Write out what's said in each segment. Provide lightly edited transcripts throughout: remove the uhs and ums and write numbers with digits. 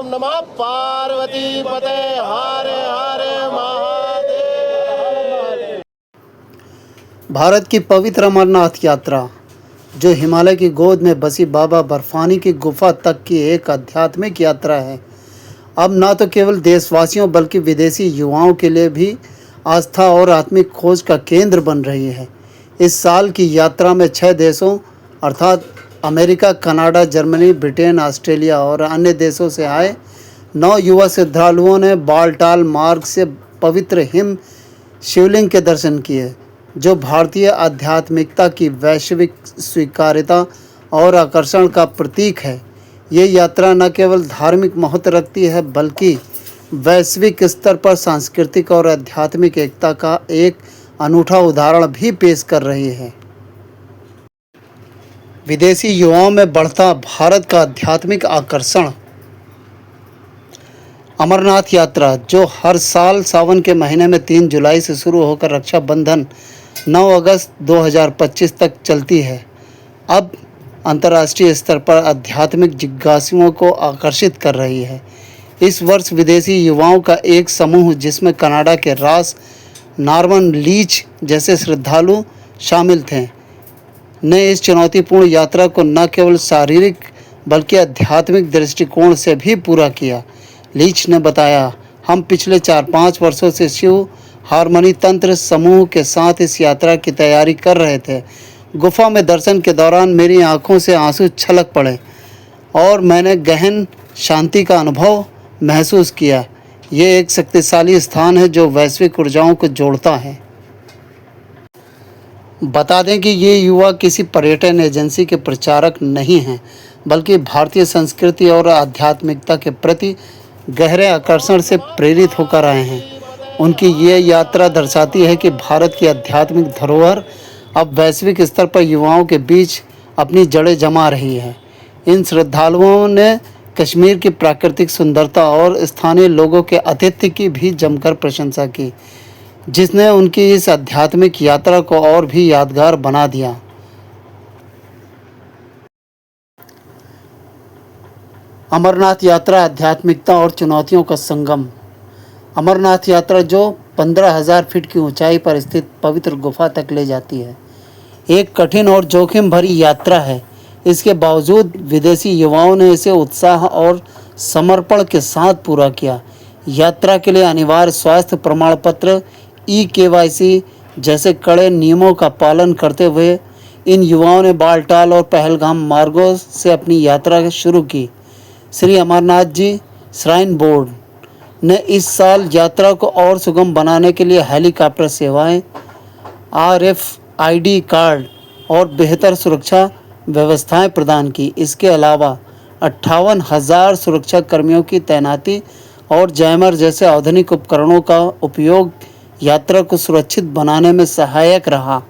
नमः पार्वती पते हर हर महादेव। भारत की पवित्र अमरनाथ यात्रा, जो हिमालय की गोद में बसी बाबा बर्फानी की गुफा तक की एक आध्यात्मिक यात्रा है, अब न तो केवल देशवासियों बल्कि विदेशी युवाओं के लिए भी आस्था और आत्मिक खोज का केंद्र बन रही है। इस साल की यात्रा में 6 देशों अर्थात America, Canada, Germany, Britain, Australia और अन्य देशों से आए 9 युवा श्रद्धालुओं ने बालटाल मार्ग से पवित्र हिम शिवलिंग के दर्शन किए, जो भारतीय आध्यात्मिकता की वैश्विक स्वीकार्यता और आकर्षण का प्रतीक है। ये यात्रा न केवल धार्मिक महत्व रखती है बल्कि वैश्विक स्तर पर सांस्कृतिक और आध्यात्मिक एकता का एक अनूठा उदाहरण भी पेश कर रही है। विदेशी युवाओं में बढ़ता भारत का आध्यात्मिक आकर्षण। अमरनाथ यात्रा, जो हर साल सावन के महीने में 3 जुलाई से शुरू होकर रक्षाबंधन 9 अगस्त 2025 तक चलती है, अब अंतर्राष्ट्रीय स्तर पर आध्यात्मिक जिज्ञासुओं को आकर्षित कर रही है। इस वर्ष विदेशी युवाओं का एक समूह, जिसमें कनाडा के रॉस नॉर्मन लीच जैसे श्रद्धालु शामिल थे, ने इस चुनौतीपूर्ण यात्रा को न केवल शारीरिक बल्कि आध्यात्मिक दृष्टिकोण से भी पूरा किया। लीच ने बताया, हम पिछले 4-5 वर्षों से शिव हारमोनी तंत्र समूह के साथ इस यात्रा की तैयारी कर रहे थे। गुफा में दर्शन के दौरान मेरी आंखों से आंसू छलक पड़े और मैंने गहन शांति का अनुभव महसूस किया। ये एक शक्तिशाली स्थान है जो वैश्विक ऊर्जाओं को जोड़ता है। बता दें कि ये युवा किसी पर्यटन एजेंसी के प्रचारक नहीं हैं, बल्कि भारतीय संस्कृति और आध्यात्मिकता के प्रति गहरे आकर्षण से प्रेरित होकर आए हैं। उनकी ये यात्रा दर्शाती है कि भारत की आध्यात्मिक धरोहर अब वैश्विक स्तर पर युवाओं के बीच अपनी जड़ें जमा रही है। इन श्रद्धालुओं ने कश्मीर की प्राकृतिक सुंदरता और स्थानीय लोगों के आतिथ्य की भी जमकर प्रशंसा की, जिसने उनकी इस आध्यात्मिक यात्रा को और भी यादगार बना दिया। अमरनाथ यात्रा, आध्यात्मिकता और चुनौतियों का संगम। अमरनाथ यात्रा, जो 15,000 फीट की ऊंचाई पर स्थित पवित्र गुफा तक ले जाती है, एक कठिन और जोखिम भरी यात्रा है। इसके बावजूद विदेशी युवाओं ने इसे उत्साह और समर्पण के साथ पूरा किया। यात्रा के लिए अनिवार्य स्वास्थ्य प्रमाण पत्र EKYC जैसे कड़े नियमों का पालन करते हुए इन युवाओं ने बालटाल और पहलगाम मार्गों से अपनी यात्रा शुरू की। श्री अमरनाथ जी श्राइन बोर्ड ने इस साल यात्रा को और सुगम बनाने के लिए हेलीकॉप्टर सेवाएं, RFID कार्ड और बेहतर सुरक्षा व्यवस्थाएं प्रदान की। इसके अलावा 58,000 सुरक्षा कर्मियों की तैनाती और जैमर जैसे आधुनिक उपकरणों का उपयोग यात्रा को सुरक्षित बनाने में सहायक रहा।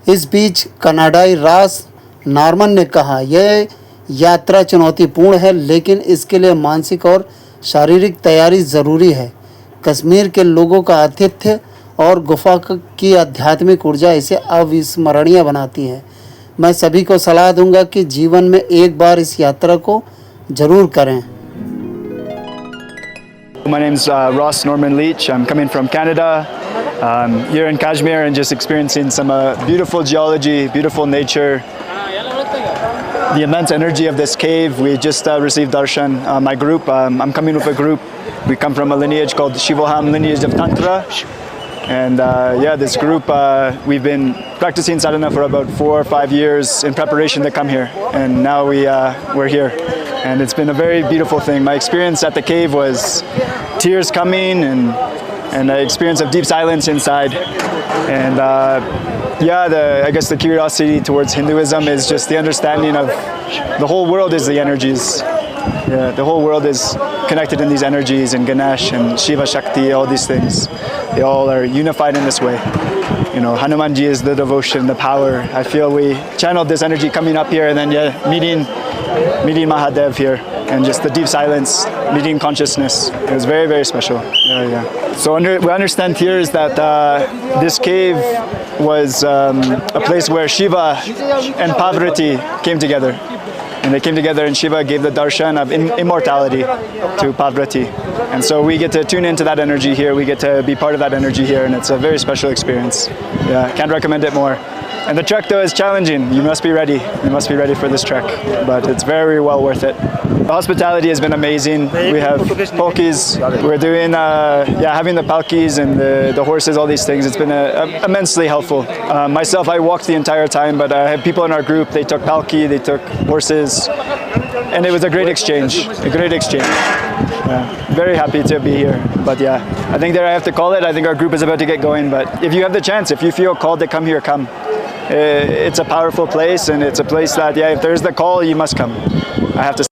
इस बीच कनाडाई रॉस नॉर्मन ने कहा, यह यात्रा चुनौतीपूर्ण है, लेकिन इसके लिए मानसिक और शारीरिक तैयारी ज़रूरी है। कश्मीर के लोगों का आतिथ्य और गुफा की आध्यात्मिक ऊर्जा इसे अविस्मरणीय बनाती है। मैं सभी को सलाह दूंगा कि जीवन में एक बार इस यात्रा को जरूर करें। My name's Ross Norman Leach. I'm coming from Canada, here in Kashmir, and just experiencing some beautiful geology, beautiful nature, the immense energy of this cave. We just received darshan. My group, I'm coming with a group. We come from a lineage called Shivoham lineage of Tantra. And yeah, this group, we've been practicing sadhana for about 4 or 5 years in preparation to come here. And now we're here. And it's been a very beautiful thing. My experience at the cave was tears coming and an experience of deep silence inside. And yeah, I guess the curiosity towards Hinduism is just the understanding of the whole world is the energies. Yeah, the whole world is connected in these energies, and Ganesh and Shiva Shakti, all these things. They all are unified in this way. You know, Hanumanji is the devotion, the power. I feel we channeled this energy coming up here, and then yeah, meeting Mahadev here, and just the deep silence, meeting consciousness. It was very, very special. Yeah. So we understand here is that this cave was a place where Shiva and Parvati came together. and they came together, and Shiva gave the darshan of immortality to Parvati. And so we get to tune into that energy here. We get to be part of that energy here, and it's a very special experience. Yeah, can't recommend it more. And the trek though is challenging. You must be ready. You must be ready for this trek, but it's very well worth it. The hospitality has been amazing. We have palkis. We're doing, having the palkis and the horses, all these things. It's been immensely helpful. Myself, I walked the entire time, but I have people in our group. They took palki, they took horses, and it was a great exchange. A great exchange. Yeah, very happy to be here. But yeah, I think there I have to call it. I think our group is about to get going. But if you have the chance, if you feel called to come here, come. It's a powerful place, and it's a place that, if there's the call, you must come. I have to